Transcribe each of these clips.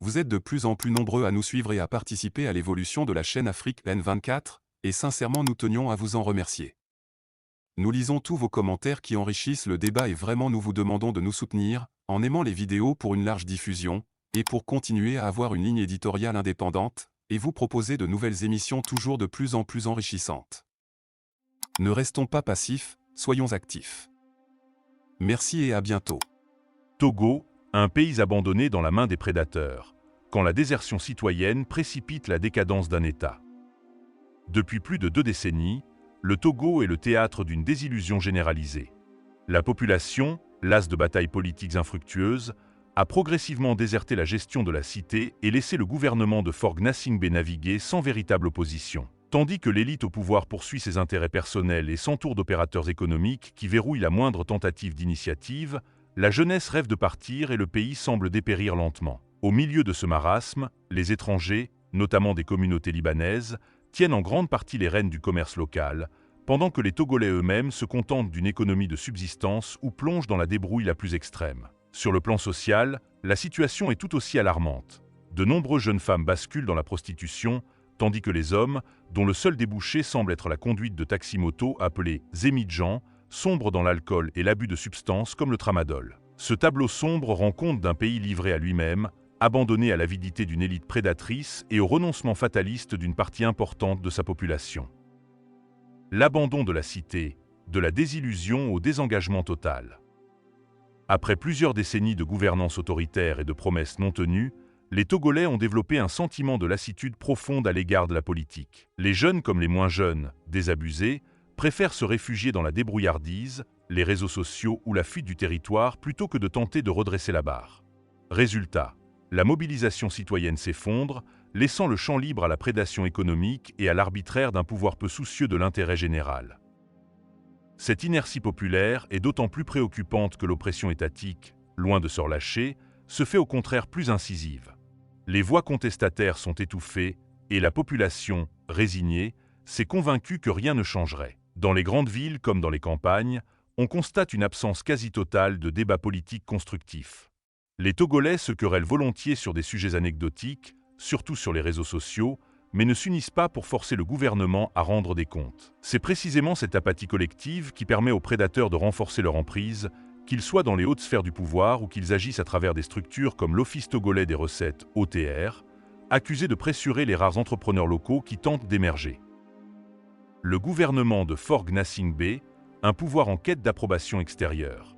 Vous êtes de plus en plus nombreux à nous suivre et à participer à l'évolution de la chaîne Afrique N24, et sincèrement nous tenions à vous en remercier. Nous lisons tous vos commentaires qui enrichissent le débat et vraiment nous vous demandons de nous soutenir, en aimant les vidéos pour une large diffusion, et pour continuer à avoir une ligne éditoriale indépendante, et vous proposer de nouvelles émissions toujours de plus en plus enrichissantes. Ne restons pas passifs, soyons actifs. Merci et à bientôt. Togo, un pays abandonné dans la main des prédateurs, quand la désertion citoyenne précipite la décadence d'un État. Depuis plus de 2 décennies, le Togo est le théâtre d'une désillusion généralisée. La population, lasse de batailles politiques infructueuses, a progressivement déserté la gestion de la cité et laissé le gouvernement de Faure Gnassingbé naviguer sans véritable opposition. Tandis que l'élite au pouvoir poursuit ses intérêts personnels et s'entoure d'opérateurs économiques qui verrouillent la moindre tentative d'initiative, la jeunesse rêve de partir et le pays semble dépérir lentement. Au milieu de ce marasme, les étrangers, notamment des communautés libanaises, tiennent en grande partie les rênes du commerce local, pendant que les Togolais eux-mêmes se contentent d'une économie de subsistance ou plongent dans la débrouille la plus extrême. Sur le plan social, la situation est tout aussi alarmante. De nombreuses jeunes femmes basculent dans la prostitution, tandis que les hommes, dont le seul débouché semble être la conduite de taxi-moto appelée Zemidjan, sombrent dans l'alcool et l'abus de substances comme le tramadol. Ce tableau sombre rend compte d'un pays livré à lui-même, abandonné à l'avidité d'une élite prédatrice et au renoncement fataliste d'une partie importante de sa population. L'abandon de la cité, de la désillusion au désengagement total. Après plusieurs décennies de gouvernance autoritaire et de promesses non tenues, les Togolais ont développé un sentiment de lassitude profonde à l'égard de la politique. Les jeunes comme les moins jeunes, désabusés, préfèrent se réfugier dans la débrouillardise, les réseaux sociaux ou la fuite du territoire plutôt que de tenter de redresser la barre. Résultat, la mobilisation citoyenne s'effondre, laissant le champ libre à la prédation économique et à l'arbitraire d'un pouvoir peu soucieux de l'intérêt général. Cette inertie populaire est d'autant plus préoccupante que l'oppression étatique, loin de se relâcher, se fait au contraire plus incisive. Les voix contestataires sont étouffées et la population, résignée, s'est convaincue que rien ne changerait. Dans les grandes villes comme dans les campagnes, on constate une absence quasi totale de débats politiques constructifs. Les Togolais se querellent volontiers sur des sujets anecdotiques, surtout sur les réseaux sociaux, mais ne s'unissent pas pour forcer le gouvernement à rendre des comptes. C'est précisément cette apathie collective qui permet aux prédateurs de renforcer leur emprise, qu'ils soient dans les hautes sphères du pouvoir ou qu'ils agissent à travers des structures comme l'Office togolais des recettes, OTR, accusés de pressurer les rares entrepreneurs locaux qui tentent d'émerger. Le gouvernement de Faure Gnassingbé, un pouvoir en quête d'approbation extérieure.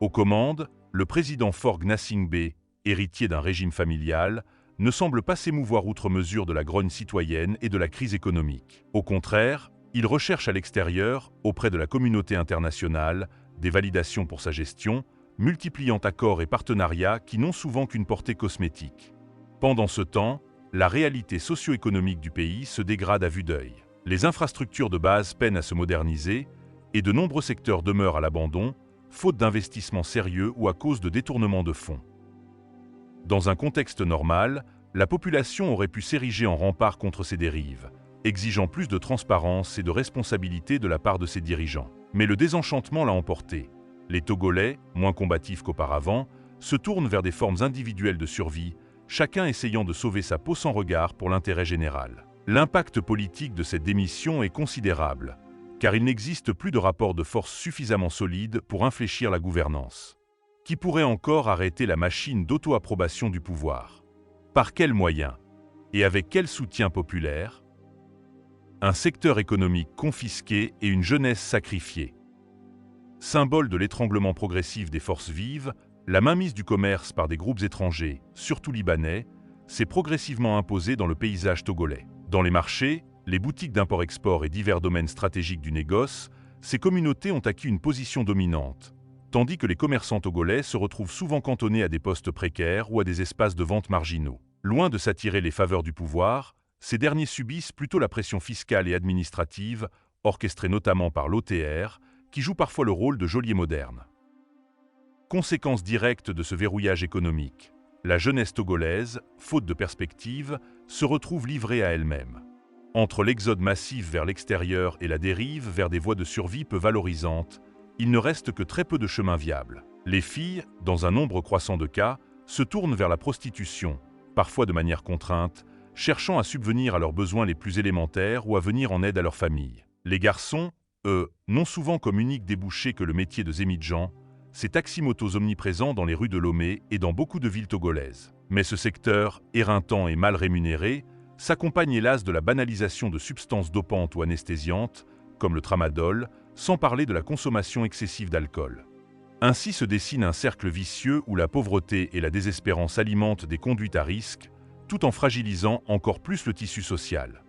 Aux commandes, le président Faure Gnassingbé, héritier d'un régime familial, ne semble pas s'émouvoir outre mesure de la grogne citoyenne et de la crise économique. Au contraire, il recherche à l'extérieur, auprès de la communauté internationale, des validations pour sa gestion, multipliant accords et partenariats qui n'ont souvent qu'une portée cosmétique. Pendant ce temps, la réalité socio-économique du pays se dégrade à vue d'œil. Les infrastructures de base peinent à se moderniser et de nombreux secteurs demeurent à l'abandon, faute d'investissements sérieux ou à cause de détournements de fonds. Dans un contexte normal, la population aurait pu s'ériger en rempart contre ces dérives, exigeant plus de transparence et de responsabilité de la part de ses dirigeants. Mais le désenchantement l'a emporté. Les Togolais, moins combatifs qu'auparavant, se tournent vers des formes individuelles de survie, chacun essayant de sauver sa peau sans regard pour l'intérêt général. L'impact politique de cette démission est considérable, car il n'existe plus de rapport de force suffisamment solide pour infléchir la gouvernance. Qui pourrait encore arrêter la machine d'auto-approbation du pouvoir? Par quels moyens? Et avec quel soutien populaire? Un secteur économique confisqué et une jeunesse sacrifiée. Symbole de l'étranglement progressif des forces vives, la mainmise du commerce par des groupes étrangers, surtout libanais, s'est progressivement imposée dans le paysage togolais. Dans les marchés, les boutiques d'import-export et divers domaines stratégiques du négoce, ces communautés ont acquis une position dominante, tandis que les commerçants togolais se retrouvent souvent cantonnés à des postes précaires ou à des espaces de vente marginaux. Loin de s'attirer les faveurs du pouvoir, ces derniers subissent plutôt la pression fiscale et administrative, orchestrée notamment par l'OTR, qui joue parfois le rôle de geôlier moderne. Conséquence directe de ce verrouillage économique, la jeunesse togolaise, faute de perspective, se retrouve livrée à elle-même. Entre l'exode massif vers l'extérieur et la dérive vers des voies de survie peu valorisantes, il ne reste que très peu de chemins viables. Les filles, dans un nombre croissant de cas, se tournent vers la prostitution, parfois de manière contrainte, cherchant à subvenir à leurs besoins les plus élémentaires ou à venir en aide à leur famille. Les garçons, eux, n'ont souvent comme unique débouché que le métier de Zemidjan, ces taxis-motos omniprésents dans les rues de Lomé et dans beaucoup de villes togolaises. Mais ce secteur, éreintant et mal rémunéré, s'accompagne hélas de la banalisation de substances dopantes ou anesthésiantes, comme le tramadol, sans parler de la consommation excessive d'alcool. Ainsi se dessine un cercle vicieux où la pauvreté et la désespérance alimentent des conduites à risque, tout en fragilisant encore plus le tissu social.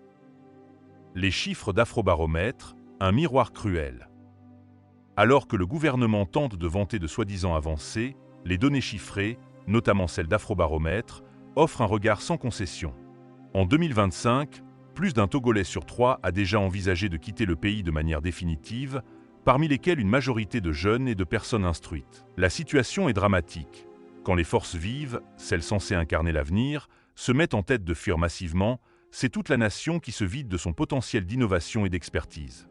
Les chiffres d'Afrobaromètre, un miroir cruel. Alors que le gouvernement tente de vanter de soi-disant avancées, les données chiffrées, notamment celles d'Afrobaromètre, offrent un regard sans concession. En 2025, plus d'un Togolais sur 3 a déjà envisagé de quitter le pays de manière définitive, parmi lesquels une majorité de jeunes et de personnes instruites. La situation est dramatique. Quand les forces vives, celles censées incarner l'avenir, se mettent en tête de fuir massivement, c'est toute la nation qui se vide de son potentiel d'innovation et d'expertise.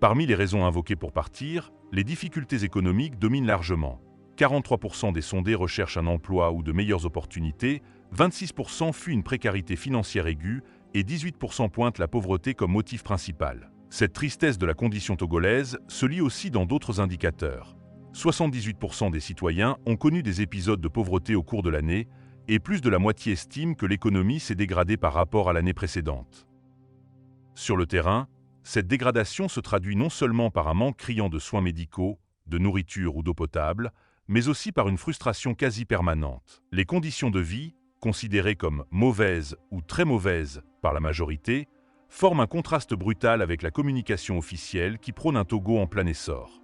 Parmi les raisons invoquées pour partir, les difficultés économiques dominent largement. 43% des sondés recherchent un emploi ou de meilleures opportunités, 26% fuient une précarité financière aiguë et 18% pointent la pauvreté comme motif principal. Cette tristesse de la condition togolaise se lit aussi dans d'autres indicateurs. 78% des citoyens ont connu des épisodes de pauvreté au cours de l'année et plus de la moitié estiment que l'économie s'est dégradée par rapport à l'année précédente. Sur le terrain, cette dégradation se traduit non seulement par un manque criant de soins médicaux, de nourriture ou d'eau potable, mais aussi par une frustration quasi permanente. Les conditions de vie, considérées comme mauvaises ou très mauvaises par la majorité, forment un contraste brutal avec la communication officielle qui prône un Togo en plein essor.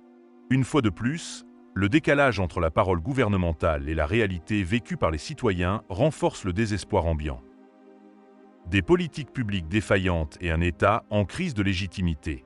Une fois de plus, le décalage entre la parole gouvernementale et la réalité vécue par les citoyens renforce le désespoir ambiant. Des politiques publiques défaillantes et un État en crise de légitimité.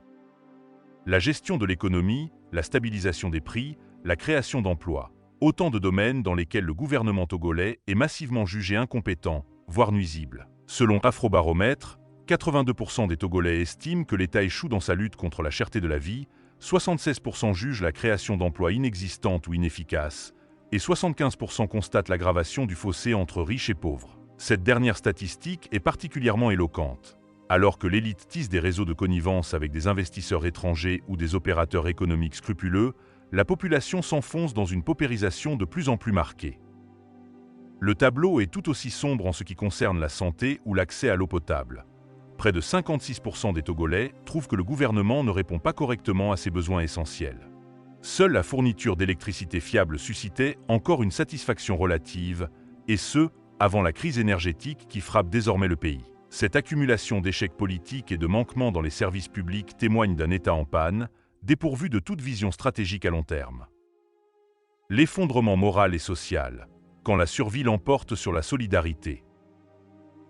La gestion de l'économie, la stabilisation des prix, la création d'emplois, autant de domaines dans lesquels le gouvernement togolais est massivement jugé incompétent, voire nuisible. Selon Afrobaromètre, 82% des Togolais estiment que l'État échoue dans sa lutte contre la cherté de la vie, 76% jugent la création d'emplois inexistante ou inefficace, et 75% constatent l'aggravation du fossé entre riches et pauvres. Cette dernière statistique est particulièrement éloquente. Alors que l'élite tisse des réseaux de connivence avec des investisseurs étrangers ou des opérateurs économiques scrupuleux, la population s'enfonce dans une paupérisation de plus en plus marquée. Le tableau est tout aussi sombre en ce qui concerne la santé ou l'accès à l'eau potable. Près de 56% des Togolais trouvent que le gouvernement ne répond pas correctement à ses besoins essentiels. Seule la fourniture d'électricité fiable suscitait encore une satisfaction relative, et ce, avant la crise énergétique qui frappe désormais le pays. Cette accumulation d'échecs politiques et de manquements dans les services publics témoigne d'un État en panne, dépourvu de toute vision stratégique à long terme. L'effondrement moral et social, quand la survie l'emporte sur la solidarité.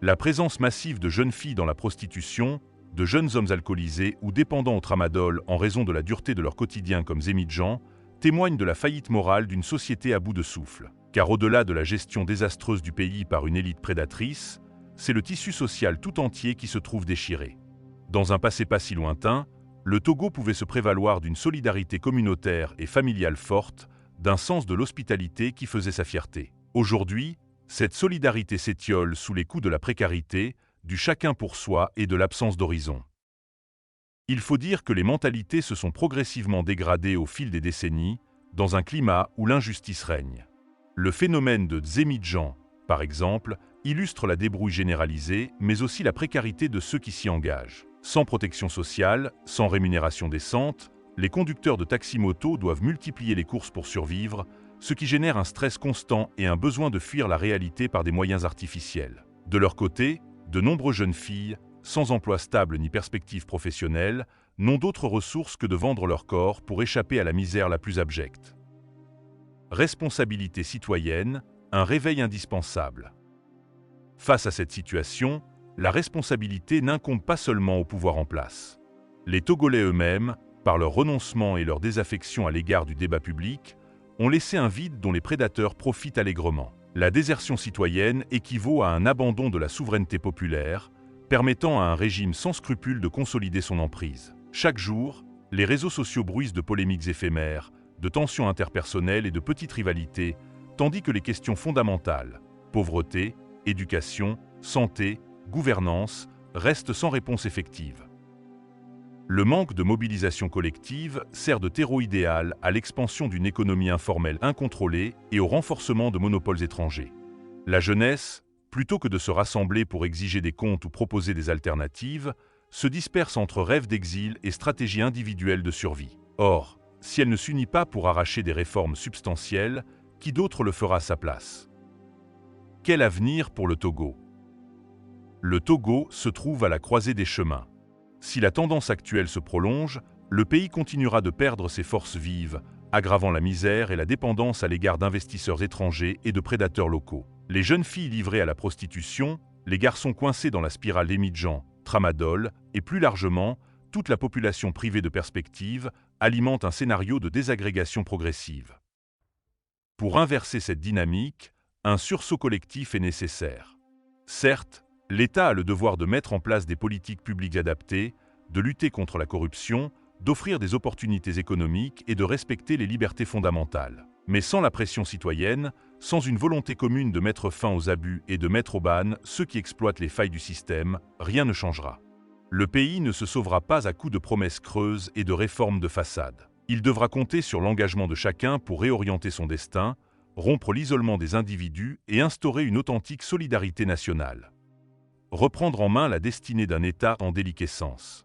La présence massive de jeunes filles dans la prostitution, de jeunes hommes alcoolisés ou dépendants au tramadol en raison de la dureté de leur quotidien comme Zemidjan, témoigne de la faillite morale d'une société à bout de souffle. Car au-delà de la gestion désastreuse du pays par une élite prédatrice, c'est le tissu social tout entier qui se trouve déchiré. Dans un passé pas si lointain, le Togo pouvait se prévaloir d'une solidarité communautaire et familiale forte, d'un sens de l'hospitalité qui faisait sa fierté. Aujourd'hui, cette solidarité s'étiole sous les coups de la précarité, du chacun pour soi et de l'absence d'horizon. Il faut dire que les mentalités se sont progressivement dégradées au fil des décennies, dans un climat où l'injustice règne. Le phénomène de Zemidjan, par exemple, illustre la débrouille généralisée, mais aussi la précarité de ceux qui s'y engagent. Sans protection sociale, sans rémunération décente, les conducteurs de taxi-moto doivent multiplier les courses pour survivre, ce qui génère un stress constant et un besoin de fuir la réalité par des moyens artificiels. De leur côté, de nombreuses jeunes filles, sans emploi stable ni perspective professionnelle, n'ont d'autre ressource que de vendre leur corps pour échapper à la misère la plus abjecte. Responsabilité citoyenne, un réveil indispensable. Face à cette situation, la responsabilité n'incombe pas seulement au pouvoir en place. Les Togolais eux-mêmes, par leur renoncement et leur désaffection à l'égard du débat public, ont laissé un vide dont les prédateurs profitent allègrement. La désertion citoyenne équivaut à un abandon de la souveraineté populaire, permettant à un régime sans scrupules de consolider son emprise. Chaque jour, les réseaux sociaux bruissent de polémiques éphémères, de tensions interpersonnelles et de petites rivalités, tandis que les questions fondamentales, pauvreté, éducation, santé, gouvernance, restent sans réponse effective. Le manque de mobilisation collective sert de terreau idéal à l'expansion d'une économie informelle incontrôlée et au renforcement de monopoles étrangers. La jeunesse, plutôt que de se rassembler pour exiger des comptes ou proposer des alternatives, se disperse entre rêves d'exil et stratégies individuelles de survie. Or, si elle ne s'unit pas pour arracher des réformes substantielles, qui d'autre le fera à sa place? Quel avenir pour le Togo? Le Togo se trouve à la croisée des chemins. Si la tendance actuelle se prolonge, le pays continuera de perdre ses forces vives, aggravant la misère et la dépendance à l'égard d'investisseurs étrangers et de prédateurs locaux. Les jeunes filles livrées à la prostitution, les garçons coincés dans la spirale d'Emidjan, Tramadol, et plus largement, toute la population privée de perspectives, alimentent un scénario de désagrégation progressive. Pour inverser cette dynamique, un sursaut collectif est nécessaire. Certes, l'État a le devoir de mettre en place des politiques publiques adaptées, de lutter contre la corruption, d'offrir des opportunités économiques et de respecter les libertés fondamentales. Mais sans la pression citoyenne, sans une volonté commune de mettre fin aux abus et de mettre au ban ceux qui exploitent les failles du système, rien ne changera. Le pays ne se sauvera pas à coups de promesses creuses et de réformes de façade. Il devra compter sur l'engagement de chacun pour réorienter son destin, rompre l'isolement des individus et instaurer une authentique solidarité nationale. Reprendre en main la destinée d'un État en déliquescence.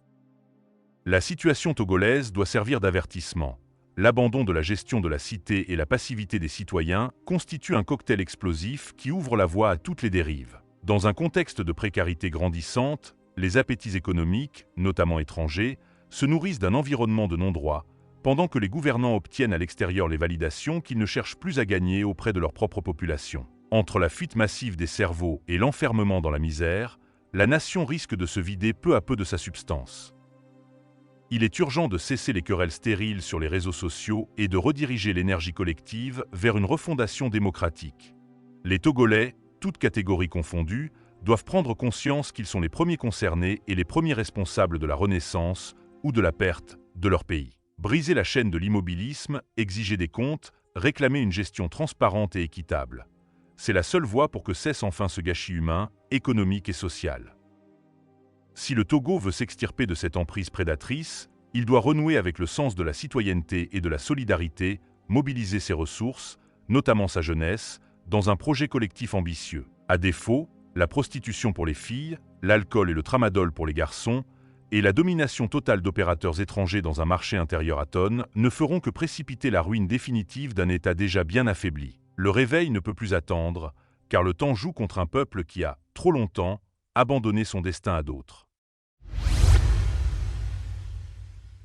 La situation togolaise doit servir d'avertissement. L'abandon de la gestion de la cité et la passivité des citoyens constituent un cocktail explosif qui ouvre la voie à toutes les dérives. Dans un contexte de précarité grandissante, les appétits économiques, notamment étrangers, se nourrissent d'un environnement de non-droit, pendant que les gouvernants obtiennent à l'extérieur les validations qu'ils ne cherchent plus à gagner auprès de leur propre population. Entre la fuite massive des cerveaux et l'enfermement dans la misère, la nation risque de se vider peu à peu de sa substance. Il est urgent de cesser les querelles stériles sur les réseaux sociaux et de rediriger l'énergie collective vers une refondation démocratique. Les Togolais, toutes catégories confondues, doivent prendre conscience qu'ils sont les premiers concernés et les premiers responsables de la renaissance ou de la perte de leur pays. Briser la chaîne de l'immobilisme, exiger des comptes, réclamer une gestion transparente et équitable. C'est la seule voie pour que cesse enfin ce gâchis humain, économique et social. Si le Togo veut s'extirper de cette emprise prédatrice, il doit renouer avec le sens de la citoyenneté et de la solidarité, mobiliser ses ressources, notamment sa jeunesse, dans un projet collectif ambitieux. À défaut, la prostitution pour les filles, l'alcool et le tramadol pour les garçons, et la domination totale d'opérateurs étrangers dans un marché intérieur atone ne feront que précipiter la ruine définitive d'un État déjà bien affaibli. Le réveil ne peut plus attendre, car le temps joue contre un peuple qui a, trop longtemps, abandonné son destin à d'autres.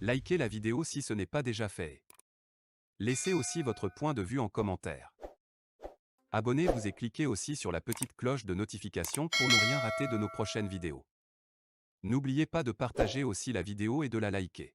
Likez la vidéo si ce n'est pas déjà fait. Laissez aussi votre point de vue en commentaire. Abonnez-vous et cliquez aussi sur la petite cloche de notification pour ne rien rater de nos prochaines vidéos. N'oubliez pas de partager aussi la vidéo et de la liker.